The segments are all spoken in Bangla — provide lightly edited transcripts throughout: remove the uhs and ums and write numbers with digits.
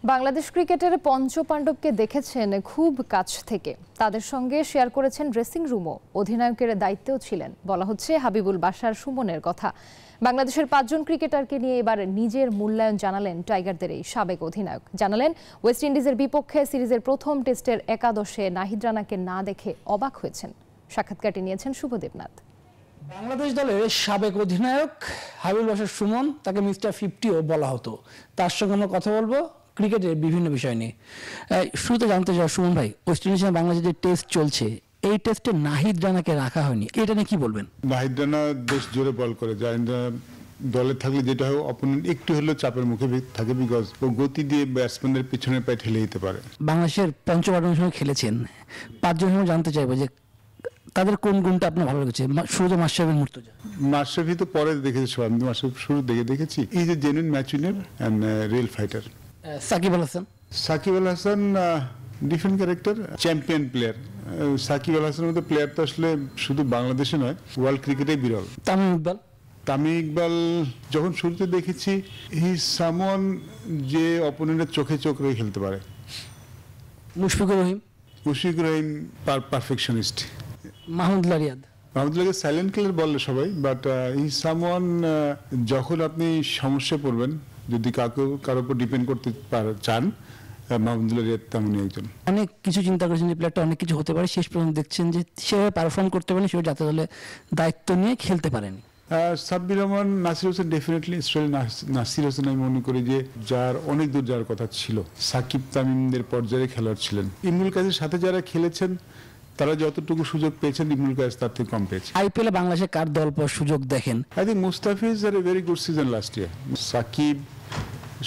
বাংলাদেশ ক্রিকেটের পঞ্চপাণ্ডবকে দেখেছেন খুব কাছ থেকে। তাদের সঙ্গে শেয়ার করেছেন ড্রেসিং রুমও। অধিনায়কের দায়িত্বেও ছিলেন। বলা হচ্ছে হাবিবুল বাশার সুমনের কথা। বাংলাদেশের 5 জন ক্রিকেটারকে নিয়ে এবার নিজের মূল্যায়ন জানালেন টাইগারদের এই সাবেক অধিনায়ক। জানালেন ওয়েস্ট ইন্ডিজের বিপক্ষে সিরিজের প্রথম টেস্টের একাদশে নাহিদ রানাকে না দেখে অবাক হয়েছেন। সাক্ষাৎকারটি নিয়েছেন শুভদেবনাথ। বাংলাদেশ দলের সাবেক অধিনায়ক হাবিবুল বাশার সুমন, তাকে মিস্টার 50ও বলা হতো। তার সঙ্গে আমরা কথা বলবো ক্রিকেটের বিভিন্ন বিষয় নিয়ে। শুরুতে জানতে চাই সুমন ভাই, ওয়েস্ট ইন্ডিজ বাংলাদেশের যে টেস্ট চলছে, এই টেস্টে নাহিদ রানাকে রাখা হয়নি, এটা নিয়ে কি বলবেন? নাহিদ রানা বেশ জোরে বল করে যায়। দলে থাকলে যেটা হয়, অপোনেন্ট একটু হলেও চাপের মুখে থাকে, বিকজ ও গতি দিয়ে ব্যাটসম্যানদের পিছনের পায়ে ঠেলে দিতে পারে। বাংলাদেশের পঞ্চপাণ্ডবের সঙ্গে খেলেছেন, 5 জন সঙ্গে জানতে চাইবো যে তাদের কোন গুণটা আপনার ভালো লেগেছে? শুরুতে মাশরাফি মুর্তজা। মাশরাফি তো পরে দেখেছি সবাই, আমি মাশরাফি শুরু দেখেছি। Is a genuine match winner and real fighter. Shakib Al Hasan. Shakib Al Hasan different character, champion player. Shakib Al হাসানের মতো প্লেয়ার তো আসলে শুধু বাংলাদেশে নয়, ওয়ার্ল্ড ক্রিকেটে বিরল। তামিম ইকবাল যখন শুরুতে দেখেছি, হি সামওয়ান যে অপোনেন্টের চোখে চোখ রেখে খেলতে পারে। Mushfiqur Rahim perfectionist. Mahmudullah Riyad silent killer বললে সবাই, বাট হি সামওয়ান যখন আপনি সমস্যায় পড়বেন, যদি কারোর উপর ডিপেন্ড করতে চান, মাহমুদুল্লাহ রিয়াদ তেমনই একজন। অনেক কিছু চিন্তা করেছেন যে প্লেয়ারটা অনেক কিছু হতে পারে, শেষ পর্যন্ত দেখছেন যে সেভাবে পারফর্ম করতে পারেনি, সেভাবে জাতীয় দলে দায়িত্ব নিয়ে খেলতে পারেনি। সাব্বির রহমান, নাসির হোসেন, ডেফিনেটলি নাসির হোসেন আমি মনে করি যে যার অনেক দূর যাওয়ার কথা ছিল। সাকিব তামিমদের পর্যায়ে খেলোয়াড় ছিলেন। ইমরুল কায়েসের সাথে যারা খেলেছেন তারা যতটুকু সুযোগ পেয়েছেন, ইমরুল কায়েস তার থেকে কম পেয়েছে। আইপিএলে বাংলাদেশে কার দল পাওয়ার সুযোগ দেখেন? আই থিংক মুস্তাফিজ আর a very good season last year. Shakib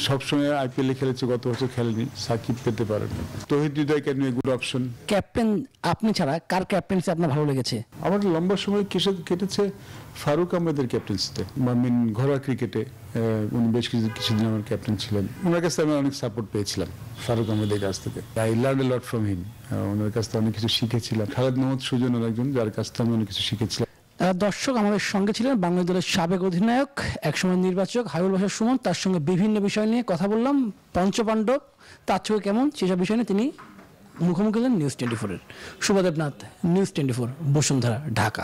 সবসময় আইপিএলে খেলেছে, গত বছর খেলেনি। সাকিব পেতে পারেন। Tawhid Hridoy can be a good option. Captain আপনি ছাড়া কার ক্যাপ্টেন্সি আপনার ভালো লেগেছে? আমার লম্বা সময় কেটেছে ফারুক আহমেদের ক্যাপ্টেন্সিতে। ঘরোয়া ক্রিকেটে উনি বেশ কিছুদিন আমার ক্যাপ্টেন ছিলেন। ওনার কাছ থেকে আমি অনেক সাপোর্ট পেয়েছিলাম, ফারুক আহমেদের কাছ থেকে। I learn a lot from him. ওনার কাছ থেকে অনেক কিছু শিখেছিলাম। খালেদ মোহাম্মদ সুজন একজন, যার কাছ থেকে আমি অনেক কিছু শিখেছিলাম। দর্শক, আমাদের সঙ্গে ছিলেন বাংলাদেশ দলের সাবেক অধিনায়ক, একসময় নির্বাচক হাবিবুল বাশার সুমন। তার সঙ্গে বিভিন্ন বিষয় নিয়ে কথা বললাম। পঞ্চপাণ্ডব তার চোখে কেমন, সেসব বিষয় নিয়ে তিনি মুখোমুখি হলেন নিউজ 24-এর। শুভদেবনাথ, নিউজ 24, বসুন্ধরা, ঢাকা।